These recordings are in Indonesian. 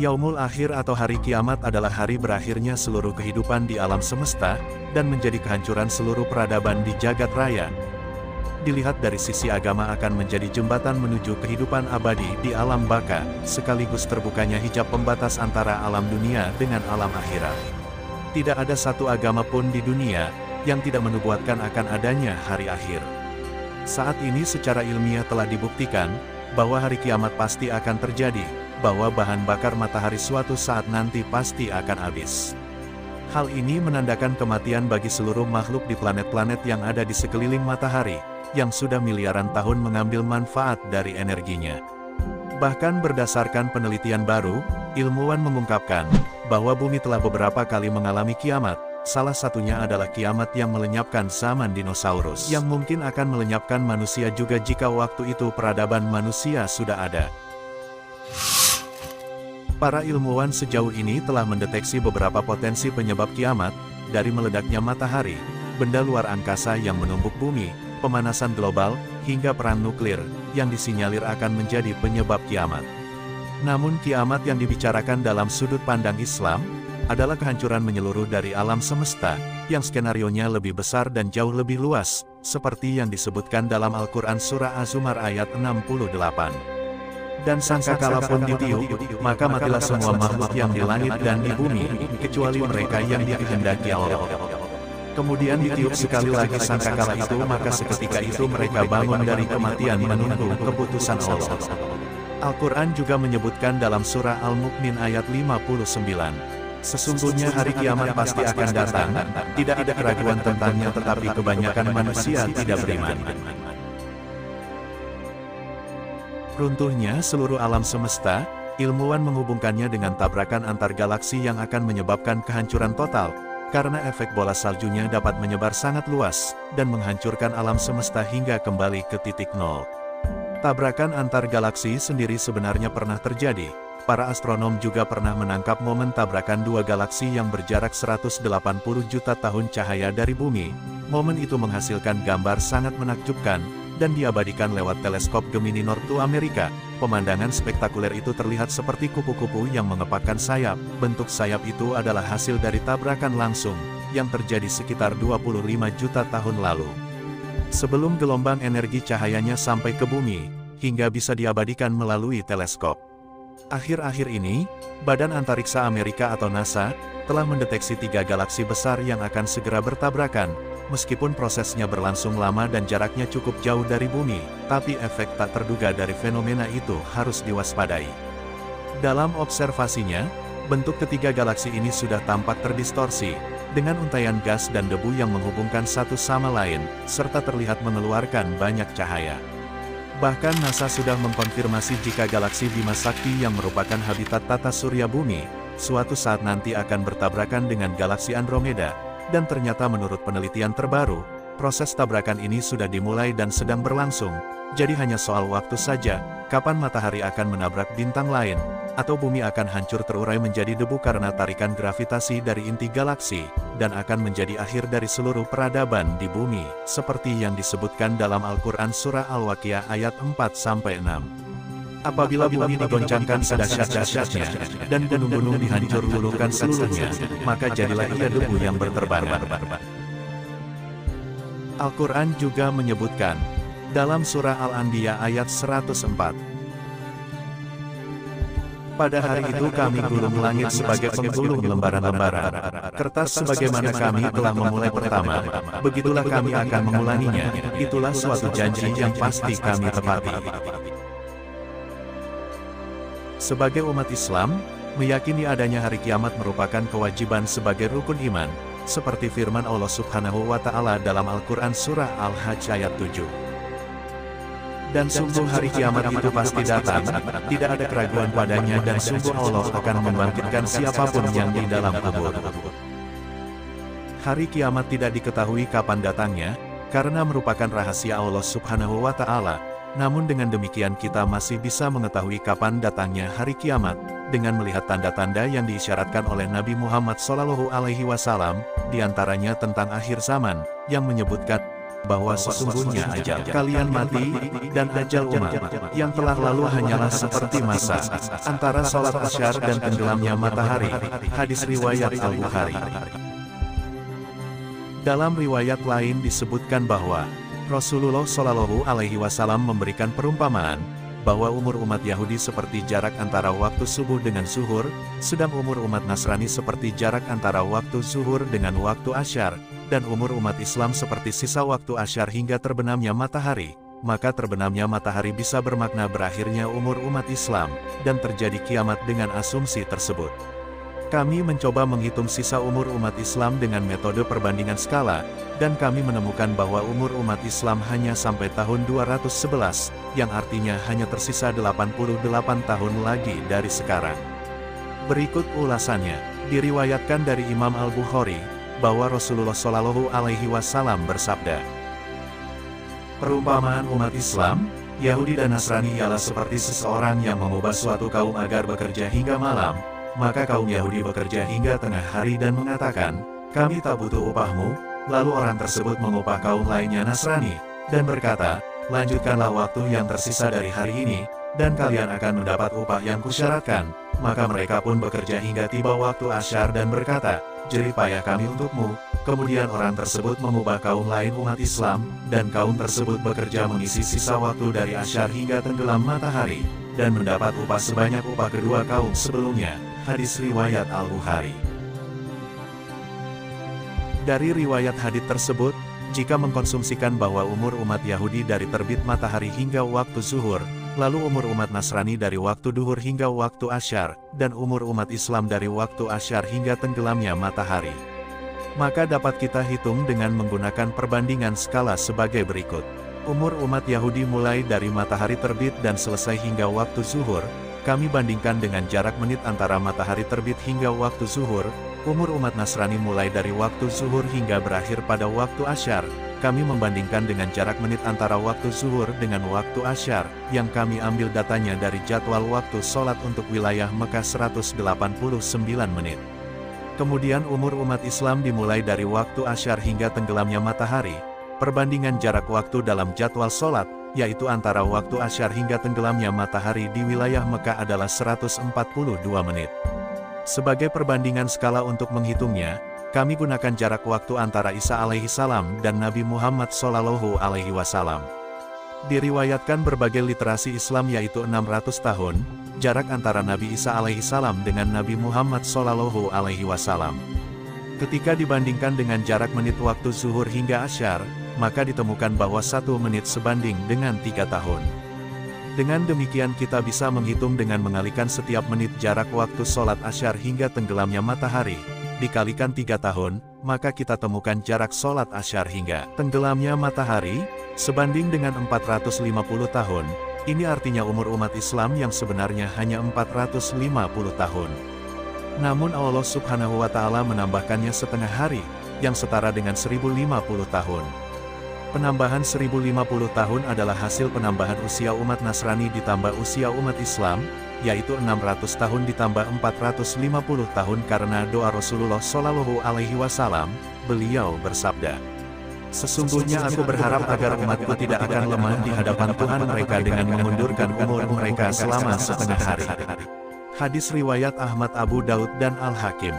Yaumul Akhir atau hari kiamat adalah hari berakhirnya seluruh kehidupan di alam semesta, dan menjadi kehancuran seluruh peradaban di jagat raya. Dilihat dari sisi agama akan menjadi jembatan menuju kehidupan abadi di alam baka, sekaligus terbukanya hijab pembatas antara alam dunia dengan alam akhirat. Tidak ada satu agama pun di dunia, yang tidak menubuatkan akan adanya hari akhir. Saat ini secara ilmiah telah dibuktikan, bahwa hari kiamat pasti akan terjadi, bahwa bahan bakar matahari suatu saat nanti pasti akan habis. Hal ini menandakan kematian bagi seluruh makhluk di planet-planet yang ada di sekeliling matahari, yang sudah miliaran tahun mengambil manfaat dari energinya. Bahkan berdasarkan penelitian baru, ilmuwan mengungkapkan, bahwa bumi telah beberapa kali mengalami kiamat, salah satunya adalah kiamat yang melenyapkan zaman dinosaurus, yang mungkin akan melenyapkan manusia juga jika waktu itu peradaban manusia sudah ada. Para ilmuwan sejauh ini telah mendeteksi beberapa potensi penyebab kiamat, dari meledaknya matahari, benda luar angkasa yang menumbuk bumi, pemanasan global, hingga perang nuklir, yang disinyalir akan menjadi penyebab kiamat. Namun kiamat yang dibicarakan dalam sudut pandang Islam, adalah kehancuran menyeluruh dari alam semesta, yang skenarionya lebih besar dan jauh lebih luas, seperti yang disebutkan dalam Al-Quran Surah Az-Zumar ayat 68. Dan sangkakala pun ditiup, maka matilah semua makhluk yang di langit dan di bumi, kecuali mereka yang dikehendaki Allah. Kemudian ditiup sekali lagi sangkakala itu, maka seketika itu mereka bangun dari kematian menunggu keputusan Allah. Al-Quran juga menyebutkan dalam surah Al-Mu'min ayat 59. Sesungguhnya hari kiamat pasti akan datang, tidak ada keraguan tentangnya, tetapi kebanyakan manusia tidak beriman. Runtuhnya seluruh alam semesta, ilmuwan menghubungkannya dengan tabrakan antar galaksi yang akan menyebabkan kehancuran total, karena efek bola saljunya dapat menyebar sangat luas, dan menghancurkan alam semesta hingga kembali ke titik nol. Tabrakan antar galaksi sendiri sebenarnya pernah terjadi. Para astronom juga pernah menangkap momen tabrakan dua galaksi yang berjarak 180 juta tahun cahaya dari bumi. Momen itu menghasilkan gambar sangat menakjubkan, dan diabadikan lewat teleskop Gemini Nortu Amerika. Pemandangan spektakuler itu terlihat seperti kupu-kupu yang mengepakkan sayap. Bentuk sayap itu adalah hasil dari tabrakan langsung, yang terjadi sekitar 25 juta tahun lalu. Sebelum gelombang energi cahayanya sampai ke bumi, hingga bisa diabadikan melalui teleskop. Akhir-akhir ini, Badan Antariksa Amerika atau NASA, telah mendeteksi 3 galaksi besar yang akan segera bertabrakan. Meskipun prosesnya berlangsung lama dan jaraknya cukup jauh dari bumi, tapi efek tak terduga dari fenomena itu harus diwaspadai. Dalam observasinya, bentuk ketiga galaksi ini sudah tampak terdistorsi, dengan untaian gas dan debu yang menghubungkan satu sama lain, serta terlihat mengeluarkan banyak cahaya. Bahkan NASA sudah mengkonfirmasi jika galaksi Bima Sakti yang merupakan habitat tata surya bumi, suatu saat nanti akan bertabrakan dengan galaksi Andromeda. Dan ternyata menurut penelitian terbaru, proses tabrakan ini sudah dimulai dan sedang berlangsung, jadi hanya soal waktu saja, kapan matahari akan menabrak bintang lain, atau bumi akan hancur terurai menjadi debu karena tarikan gravitasi dari inti galaksi, dan akan menjadi akhir dari seluruh peradaban di bumi, seperti yang disebutkan dalam Al-Quran Surah Al-Waqiah ayat 4-6. Apabila bumi digoncangkan sedahsyat-dahsyatnya, dan gunung-gunung dihancur luluhkan seluruhnya, maka jadilah ia debu yang berterbangan. Al-Quran juga menyebutkan, dalam surah Al-Anbiya ayat 104, pada hari itu kami gulung langit sebagai penggulung lembaran-lembaran kertas sebagaimana kami telah memulai pertama, begitulah kami akan mengulanginya, itulah suatu janji yang pasti kami tepati. Sebagai umat Islam, meyakini adanya hari kiamat merupakan kewajiban sebagai rukun iman, seperti firman Allah Subhanahu wa Ta'ala dalam Al-Quran Surah Al-Hajj ayat 7. Dan sungguh hari kiamat itu pasti datang, tidak ada keraguan padanya, dan sungguh Allah akan membangkitkan siapapun yang di dalam kubur. Hari kiamat tidak diketahui kapan datangnya, karena merupakan rahasia Allah Subhanahu wa Ta'ala. Namun dengan demikian kita masih bisa mengetahui kapan datangnya hari kiamat, dengan melihat tanda-tanda yang diisyaratkan oleh Nabi Muhammad SAW, diantaranya tentang akhir zaman, yang menyebutkan, bahwa sesungguhnya ajal kalian mati, dan ajal umat yang telah lalu hanyalah seperti masa antara sholat asyar dan tenggelamnya matahari. Hadis riwayat Al-Bukhari. Dalam riwayat lain disebutkan bahwa Rasulullah Shallallahu Alaihi Wasallam memberikan perumpamaan bahwa umur umat Yahudi seperti jarak antara waktu subuh dengan zuhur, sedang umur umat Nasrani seperti jarak antara waktu zuhur dengan waktu asyar, dan umur umat Islam seperti sisa waktu asyar hingga terbenamnya matahari. Maka terbenamnya matahari bisa bermakna berakhirnya umur umat Islam, dan terjadi kiamat dengan asumsi tersebut. Kami mencoba menghitung sisa umur umat Islam dengan metode perbandingan skala, dan kami menemukan bahwa umur umat Islam hanya sampai tahun 211, yang artinya hanya tersisa 88 tahun lagi dari sekarang. Berikut ulasannya, diriwayatkan dari Imam Al-Bukhari, bahwa Rasulullah Shallallahu Alaihi Wasallam bersabda, perumpamaan umat Islam, Yahudi dan Nasrani ialah seperti seseorang yang mengubah suatu kaum agar bekerja hingga malam. Maka kaum Yahudi bekerja hingga tengah hari dan mengatakan, kami tak butuh upahmu. Lalu orang tersebut mengupah kaum lainnya Nasrani, dan berkata, lanjutkanlah waktu yang tersisa dari hari ini, dan kalian akan mendapat upah yang kusyaratkan. Maka mereka pun bekerja hingga tiba waktu asyar dan berkata, jerih payah kami untukmu. Kemudian orang tersebut mengubah kaum lain umat Islam, dan kaum tersebut bekerja mengisi sisa waktu dari asyar hingga tenggelam matahari, dan mendapat upah sebanyak upah kedua kaum sebelumnya. Hadis riwayat Al-Bukhari. Dari riwayat hadits tersebut, jika mengkonsumsikan bahwa umur umat Yahudi dari terbit matahari hingga waktu zuhur, lalu umur umat Nasrani dari waktu duhur hingga waktu asyar, dan umur umat Islam dari waktu asyar hingga tenggelamnya matahari, maka dapat kita hitung dengan menggunakan perbandingan skala sebagai berikut. Umur umat Yahudi mulai dari matahari terbit dan selesai hingga waktu zuhur, kami bandingkan dengan jarak menit antara matahari terbit hingga waktu zuhur. Umur umat Nasrani mulai dari waktu zuhur hingga berakhir pada waktu asyar, kami membandingkan dengan jarak menit antara waktu zuhur dengan waktu asyar, yang kami ambil datanya dari jadwal waktu sholat untuk wilayah Mekah 189 menit. Kemudian umur umat Islam dimulai dari waktu asyar hingga tenggelamnya matahari. Perbandingan jarak waktu dalam jadwal sholat, yaitu antara waktu asyar hingga tenggelamnya matahari di wilayah Mekah adalah 142 menit. Sebagai perbandingan skala untuk menghitungnya, kami gunakan jarak waktu antara Isa alaihissalam dan Nabi Muhammad Shallallahu Alaihi Wasallam. Diriwayatkan berbagai literasi Islam yaitu 600 tahun, jarak antara Nabi Isa alaihissalam dengan Nabi Muhammad Shallallahu Alaihi Wasallam. Ketika dibandingkan dengan jarak menit waktu zuhur hingga asyar, maka ditemukan bahwa 1 menit sebanding dengan 3 tahun. Dengan demikian kita bisa menghitung dengan mengalihkan setiap menit jarak waktu sholat asyar hingga tenggelamnya matahari, dikalikan 3 tahun, maka kita temukan jarak sholat asyar hingga tenggelamnya matahari, sebanding dengan 450 tahun. Ini artinya umur umat Islam yang sebenarnya hanya 450 tahun. Namun Allah Subhanahu wa Ta'ala menambahkannya setengah hari, yang setara dengan 1050 tahun. Penambahan 1050 tahun adalah hasil penambahan usia umat Nasrani ditambah usia umat Islam, yaitu 600 tahun ditambah 450 tahun karena doa Rasulullah Shallallahu Alaihi Wasallam. Beliau bersabda, sesungguhnya aku berharap agar umatku tidak akan lemah di hadapan Tuhan mereka dengan mengundurkan umur mereka selama setengah hari. Hadis riwayat Ahmad, Abu Daud dan Al-Hakim.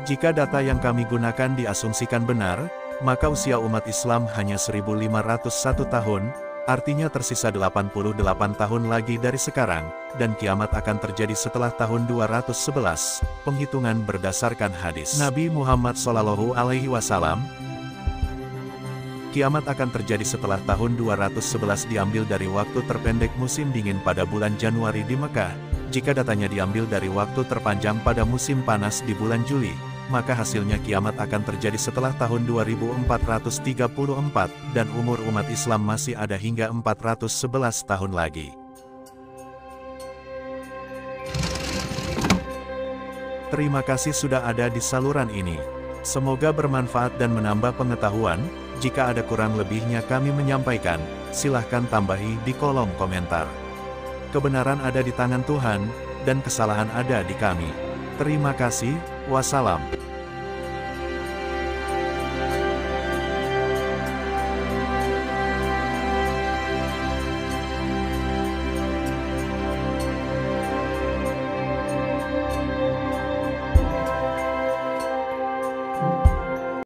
Jika data yang kami gunakan diasumsikan benar, maka usia umat Islam hanya 1501 tahun, artinya tersisa 88 tahun lagi dari sekarang, dan kiamat akan terjadi setelah tahun 211, penghitungan berdasarkan hadis Nabi Muhammad Shallallahu Alaihi Wasallam. Kiamat akan terjadi setelah tahun 211 diambil dari waktu terpendek musim dingin pada bulan Januari di Mekah. Jika datanya diambil dari waktu terpanjang pada musim panas di bulan Juli, maka hasilnya kiamat akan terjadi setelah tahun 2434, dan umur umat Islam masih ada hingga 411 tahun lagi. Terima kasih sudah ada di saluran ini. Semoga bermanfaat dan menambah pengetahuan. Jika ada kurang lebihnya kami menyampaikan, silahkan tambahi di kolom komentar. Kebenaran ada di tangan Tuhan, dan kesalahan ada di kami. Terima kasih, wassalam.